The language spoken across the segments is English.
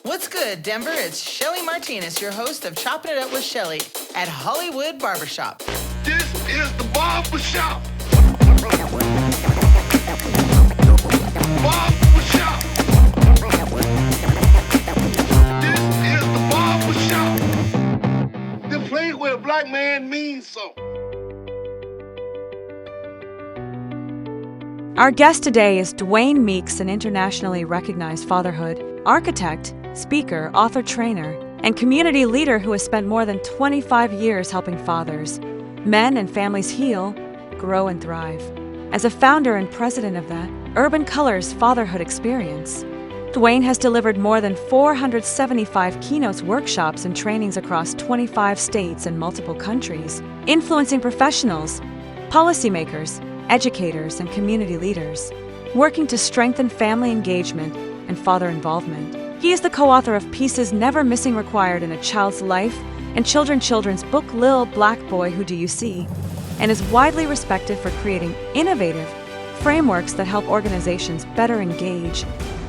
What's good, Denver? It's Shelly Martinez, your host of Chopping It Up with Shelly at Hollywood Barbershop. This is the barbershop. Barbershop. This is the barbershop. The place where a black man means something. Our guest today is Dwayne Meeks, an internationally recognized fatherhood architect, speaker, author, trainer, and community leader who has spent more than 25 years helping fathers, men, and families heal, grow, and thrive. As a founder and president of the Urban Colors Fatherhood Experience, Dwayne has delivered more than 475 keynotes, workshops, and trainings across 25 states and multiple countries, influencing professionals, policymakers, educators, and community leaders, working to strengthen family engagement and father involvement. He is the co-author of Pieces Never Missing Required in a Child's Life and Children's book Lil Black Boy Who Do You See, and is widely respected for creating innovative frameworks that help organizations better engage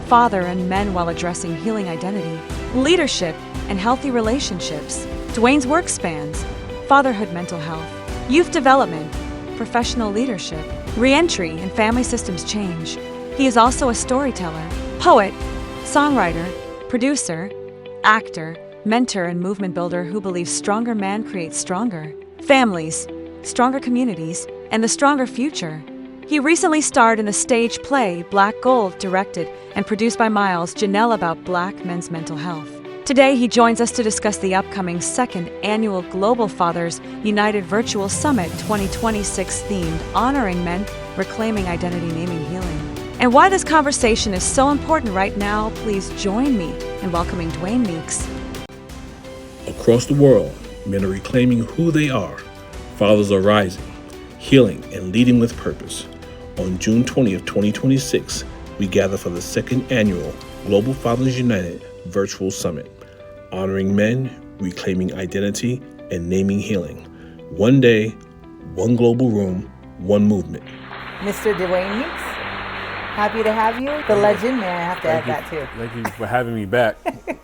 father and men while addressing healing identity, leadership, and healthy relationships. Dwayne's work spans fatherhood mental health, youth development, professional leadership, reentry, and family systems change. He is also a storyteller, poet, songwriter, producer, actor, mentor, and movement builder who believes stronger men create stronger families, stronger communities, and the stronger future. He recently starred in the stage play Black Gold, directed and produced by Miles Janelle, about Black men's mental health. Today, he joins us to discuss the upcoming second annual Global Fathers United Virtual Summit 2026 themed Honoring Men, Reclaiming Identity, Naming Healing. And why this conversation is so important right now, please join me in welcoming Dwayne Meeks. Across the world, men are reclaiming who they are. Fathers are rising, healing, and leading with purpose. On June 20th, 2026, we gather for the second annual Global Fathers United Virtual Summit, honoring men, reclaiming identity, and naming healing. One day, one global room, one movement. Mr. Dwayne Meeks, happy to have you. The legend, may I have to add that too. Thank you for having me back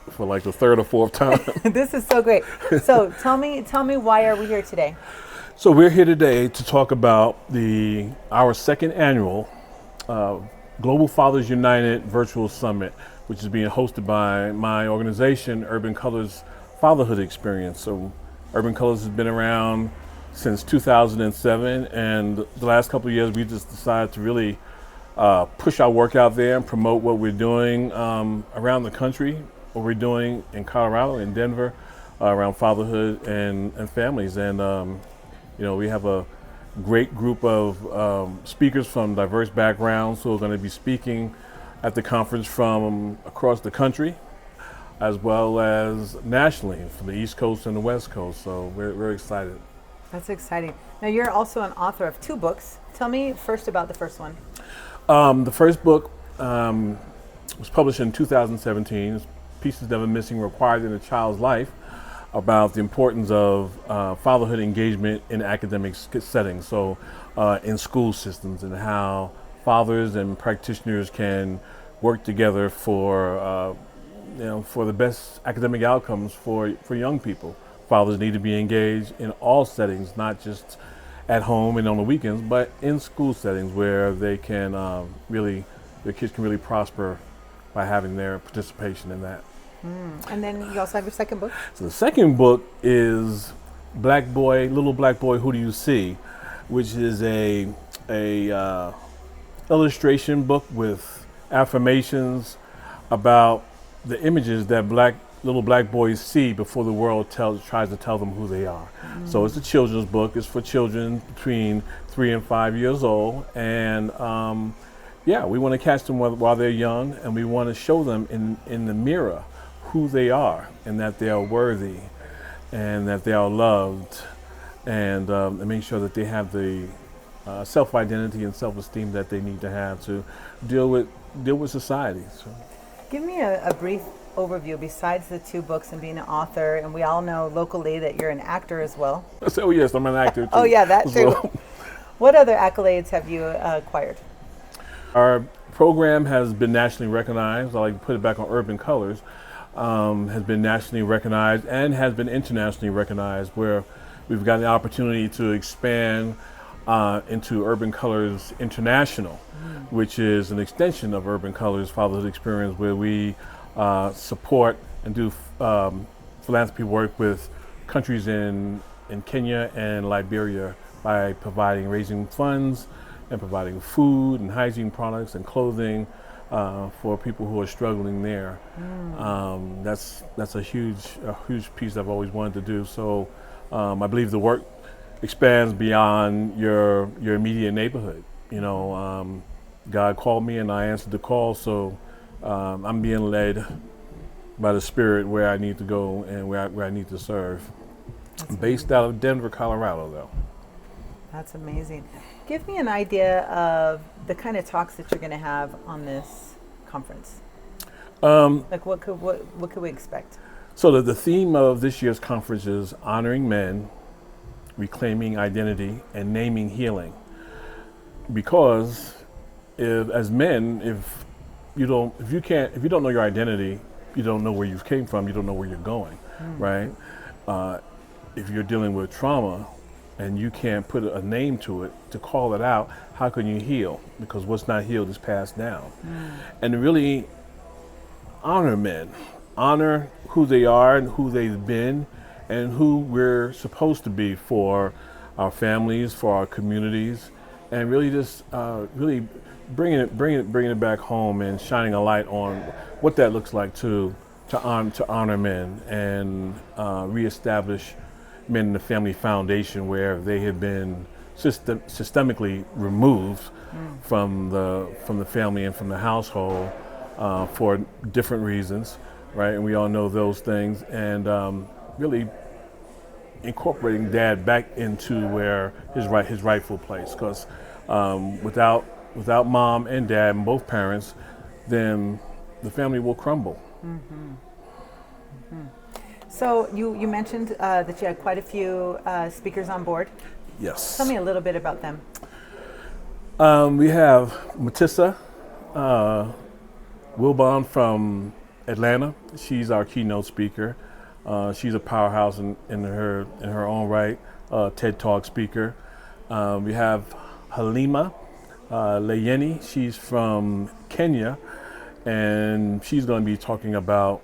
for like the third or fourth time. This is so great. So tell me why are we here today? So we're here today to talk about our second annual Global Fathers United Virtual Summit, which is being hosted by my organization, Urban Colors Fatherhood Experience. So Urban Colors has been around since 2007, and the last couple of years we just decided to really push our work out there and promote what we're doing around the country, what we're doing in Colorado, in Denver, around fatherhood and families. And we have a great group of speakers from diverse backgrounds who are going to be speaking at the conference from across the country, as well as nationally, from the East Coast and the West Coast. So we're very excited. That's exciting. Now, you're also an author of 2 books. Tell me first about the first one. The first book was published in 2017, Pieces Never Missing Required in a Child's Life, about the importance of fatherhood engagement in academic settings, so in school systems, and how fathers and practitioners can work together for the best academic outcomes for young people. Fathers need to be engaged in all settings, not just at home and on the weekends, but in school settings where they can their kids can really prosper by having their participation in that. And then you also have your second book? So the second book is Little Black Boy Who Do You See, which is a illustration book with affirmations about the images that little black boys see before the world tries to tell them who they are. So it's a children's book. It's for children between 3 and 5 years old, and we want to catch them while they're young, and we want to show them in the mirror who they are, and that they are worthy, and that they are loved, and make sure that they have the self-identity and self-esteem that they need to have to deal with society. So. Give me a brief overview, besides the 2 books and being an author, and we all know locally that you're an actor as well. Oh yes, I'm an actor too. Oh yeah, that too. What other accolades have you acquired? Our program has been nationally recognized. I like to put it back on Urban Colors. has been nationally recognized and has been internationally recognized, where we've got the opportunity to expand into Urban Colors International, which is an extension of Urban Colors Fatherhood Experience, where we support and do philanthropy work with countries in Kenya and Liberia by raising funds and providing food and hygiene products and clothing for people who are struggling there. That's a huge piece I've always wanted to do. So I believe the work expands beyond your immediate neighborhood. God called me and I answered the call, so I'm being led by the Spirit where I need to go and where I need to serve. I'm based out of Denver, Colorado, though. That's amazing. Give me an idea of the kind of talks that you're going to have on this conference. Like what could we expect? So the theme of this year's conference is honoring men, reclaiming identity, and naming healing. Because as men, if you don't know your identity, you don't know where you came from, you don't know where you're going, right? If you're dealing with trauma and you can't put a name to it, to call it out, how can you heal? Because what's not healed is passed down. And to really honor men, honor who they are and who they've been and who we're supposed to be for our families, for our communities, and really just really bringing it back home and shining a light on what that looks like to honor men and reestablish men in the family foundation where they have been systemically removed from the family and from the household for different reasons, right? And we all know those things, and really incorporating dad back into where his rightful place. Because without mom and dad and both parents, then the family will crumble. So you mentioned that you had quite a few speakers on board. Yes. Tell me a little bit about them. We have Matissa Wilbon from Atlanta. She's our keynote speaker. She's a powerhouse in her own right, TED Talk speaker. We have Halima Leyeni. She's from Kenya, and she's going to be talking about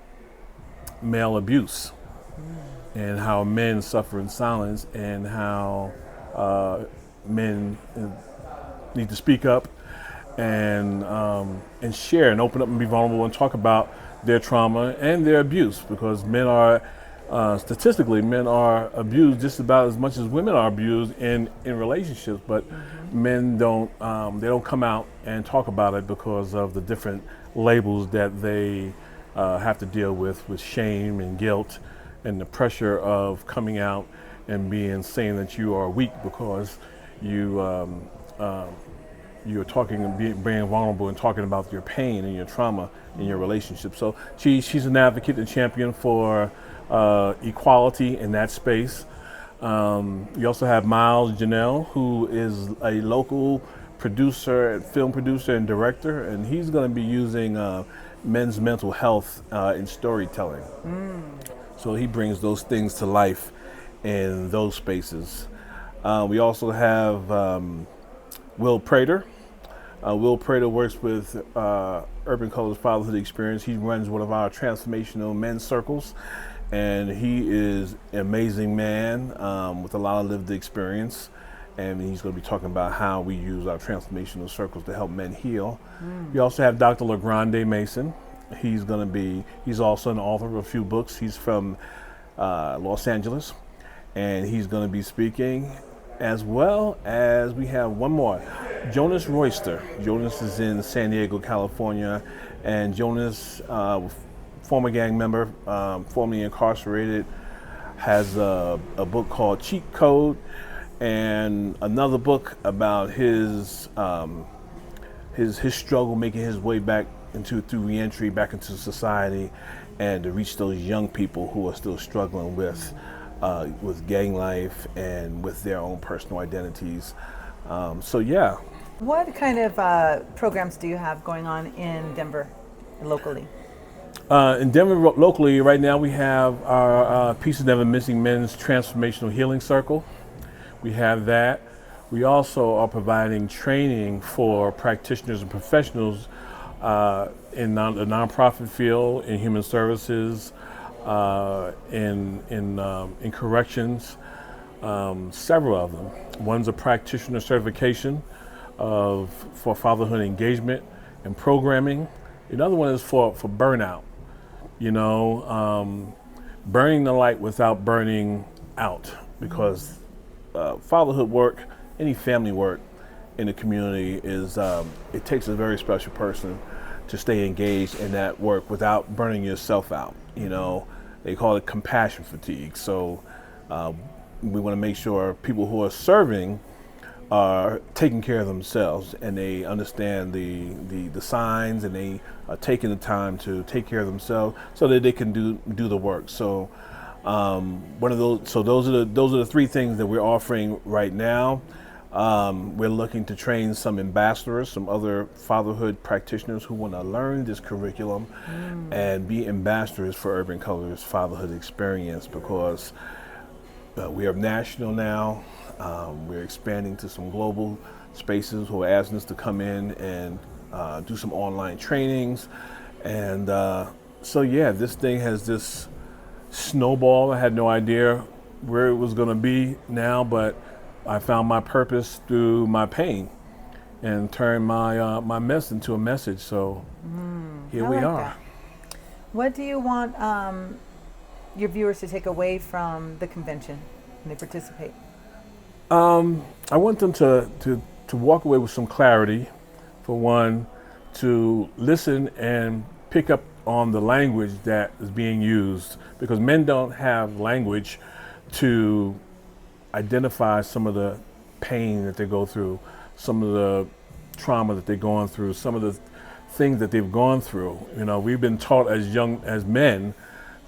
male abuse and how men suffer in silence, and how men need to speak up and share and open up and be vulnerable and talk about their trauma and their abuse, because men are statistically abused just about as much as women are abused in relationships, but men don't come out and talk about it because of the different labels that they have to deal with shame and guilt and the pressure of coming out and saying that you are weak because you're talking and being vulnerable and talking about your pain and your trauma in your relationship. So she's an advocate and champion for equality in that space. You also have Miles Janelle, who is a local producer, film producer and director, and he's going to be using men's mental health in storytelling. So he brings those things to life in those spaces. We also have Will Prater. Will Prater works with Urban Colors Fatherhood Experience. He runs one of our transformational men's circles, and he is an amazing man with a lot of lived experience. And he's going to be talking about how we use our transformational circles to help men heal. We also have Dr. LaGrande Mason. He's also an author of a few books. He's from Los Angeles, and he's going to be speaking, as well as we have one more, Jonas Royster. Jonas is in San Diego, California, and Jonas, former gang member, formerly incarcerated, has a book called Cheat Code, and another book about his struggle making his way back through reentry back into society, and to reach those young people who are still struggling with gang life and with their own personal identities. So yeah. What kind of programs do you have going on in Denver locally? In Denver, locally, right now we have our Pieces Never Missing Men's Transformational Healing Circle. We have that. We also are providing training for practitioners and professionals in the nonprofit field, in human services, in corrections, several of them. One's a practitioner certification for fatherhood engagement and programming. Another one is for burnout. Burning the light without burning out, because fatherhood work, any family work in the community is, it takes a very special person to stay engaged in that work without burning yourself out. They call it compassion fatigue. So we want to make sure people who are serving are taking care of themselves, and they understand the signs, and they are taking the time to take care of themselves so that they can do the work. So those are the three things that we're offering right now. We're looking to train some ambassadors, some other fatherhood practitioners who want to learn this curriculum and be ambassadors for Urban Colors Fatherhood Experience, because we are national now. We're expanding to some global spaces who are asking us to come in and do some online trainings. And this thing has this snowball. I had no idea where it was going to be now, but I found my purpose through my pain and turned my mess into a message. So here we are. That. What do you want your viewers to take away from the convention when they participate? I want them to walk away with some clarity, for one, to listen and pick up on the language that is being used, because men don't have language to identify some of the pain that they go through, some of the trauma that they're going through, some of the things that they've gone through. We've been taught as men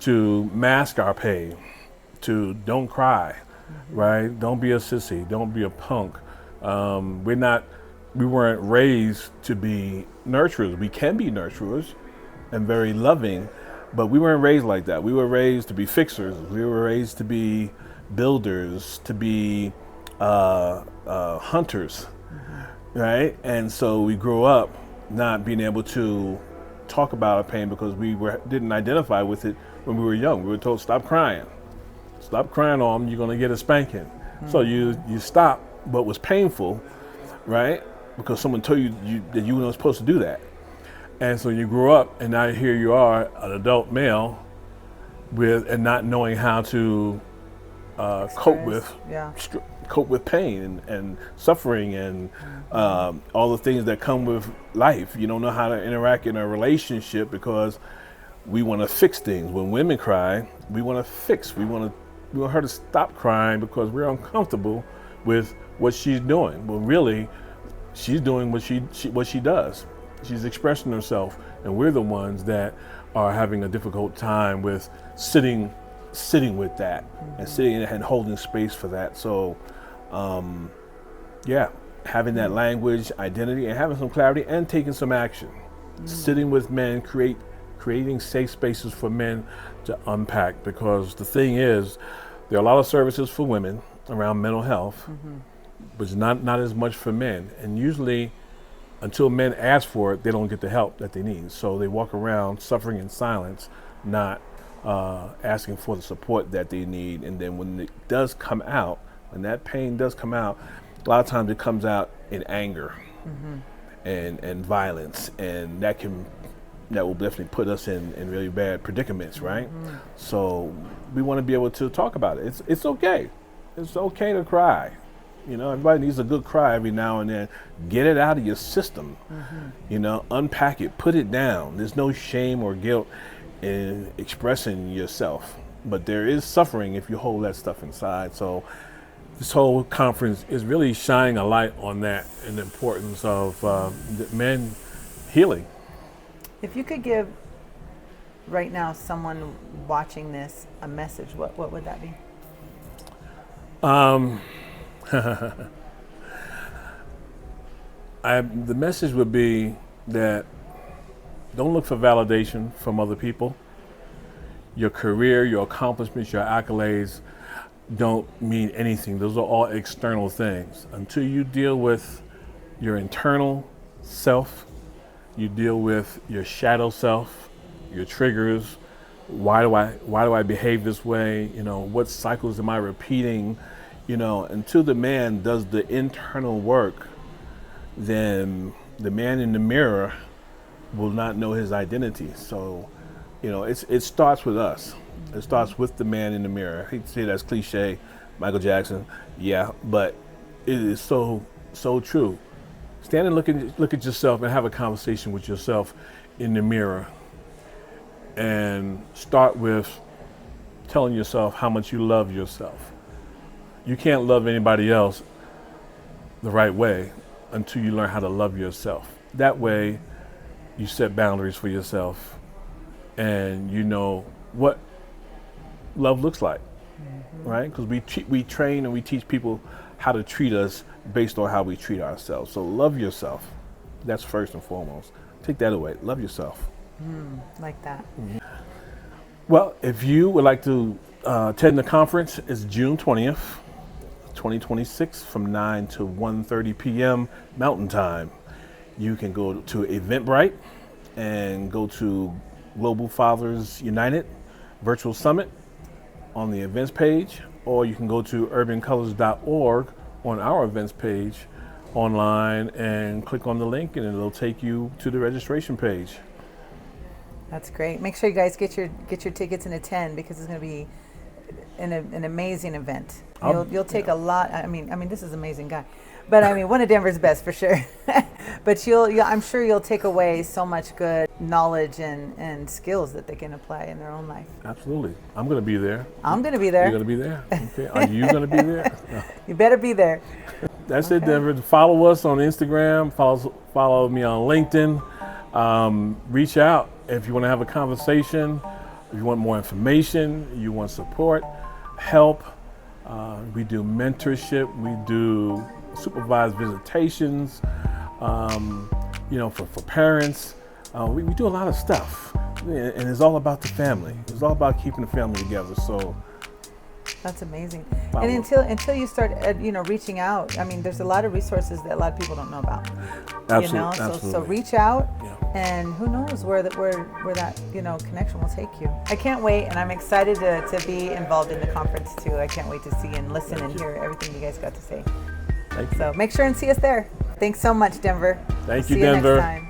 to mask our pain, to don't cry, right? Don't be a sissy, don't be a punk. We weren't raised to be nurturers. We can be nurturers and very loving, but we weren't raised like that. We were raised to be fixers. We were raised to be builders, to be hunters, right? And so we grew up not being able to talk about our pain because we didn't identify with it when we were young. We were told, stop crying on them, you're gonna get a spanking. So you stopped what was painful, right? Because someone told you that you weren't supposed to do that. And so you grew up, and now here you are, an adult male, and not knowing how to cope with pain and suffering and all the things that come with life. You don't know how to interact in a relationship because we want to fix things. When women cry, we want to fix. We want her to stop crying because we're uncomfortable with what she's doing. Well, really, she's doing what she does. She's expressing herself, and we're the ones that are having a difficult time with sitting with that and sitting and holding space for that. So, having that language, identity, and having some clarity and taking some action. Sitting with men, creating safe spaces for men to unpack, because the thing is, there are a lot of services for women around mental health, but not as much for men. And usually, until men ask for it, they don't get the help that they need. So they walk around suffering in silence, not asking for the support that they need. And then when it does come out, when that pain does come out, a lot of times it comes out in anger and violence, and that will definitely put us in really bad predicaments, right? So we want to be able to talk about it. It's okay. It's okay to cry. Everybody needs a good cry every now and then. Get it out of your system. Unpack it, put it down. There's no shame or guilt in expressing yourself, but there is suffering if you hold that stuff inside. So this whole conference is really shining a light on that and the importance of men healing. If you could give right now someone watching this a message, what would that be? The message would be that Don't look for validation from other people. Your career, your accomplishments, your accolades don't mean anything. Those are all external things. Until you deal with your internal self, you deal with your shadow self, your triggers. Why do I behave this way? What cycles am I repeating? Until the man does the internal work, then the man in the mirror will not know his identity. So, it starts with us. It starts with the man in the mirror. I hate to say that's cliche, Michael Jackson, yeah, but it is so true. Stand and look at yourself and have a conversation with yourself in the mirror, and start with telling yourself how much you love yourself. You can't love anybody else the right way until you learn how to love yourself. That way, you set boundaries for yourself, and you know what love looks like, right? Because we train and we teach people how to treat us based on how we treat ourselves. So love yourself. That's first and foremost. Take that away. Love yourself. Like that. Well, if you would like to attend the conference, it's June 20th, 2026 from 9 to 1:30 p.m. Mountain Time. You can go to Eventbrite and go to Global Fathers United Virtual Summit on the events page, or you can go to urbancolors.org on our events page online and click on the link, and it'll take you to the registration page. That's great. Make sure you guys get your tickets and attend, because it's going to be an amazing event. You'll take a lot. I mean, this is an amazing guy, but one of Denver's best for sure. But I'm sure you'll take away so much good knowledge and skills that they can apply in their own life. Absolutely. I'm going to be there. I'm going to be there. You're going to be there? Okay. Are you going to be there? No. You better be there. That's it, Denver. Follow us on Instagram. Follow me on LinkedIn. Reach out if you want to have a conversation, if you want more information, you want support, help. We do mentorship. We do supervised visitations, for parents. We do a lot of stuff, and it's all about the family. It's all about keeping the family together. So that's amazing. And until you start, reaching out. There's a lot of resources that a lot of people don't know about. Absolutely. So reach out, and who knows where that connection will take you. I can't wait, and I'm excited to be involved in the conference too. I can't wait to see and listen and hear everything you guys got to say. Thank you. So make sure and see us there. Thanks so much, Denver. Thank See you, Denver. Next time.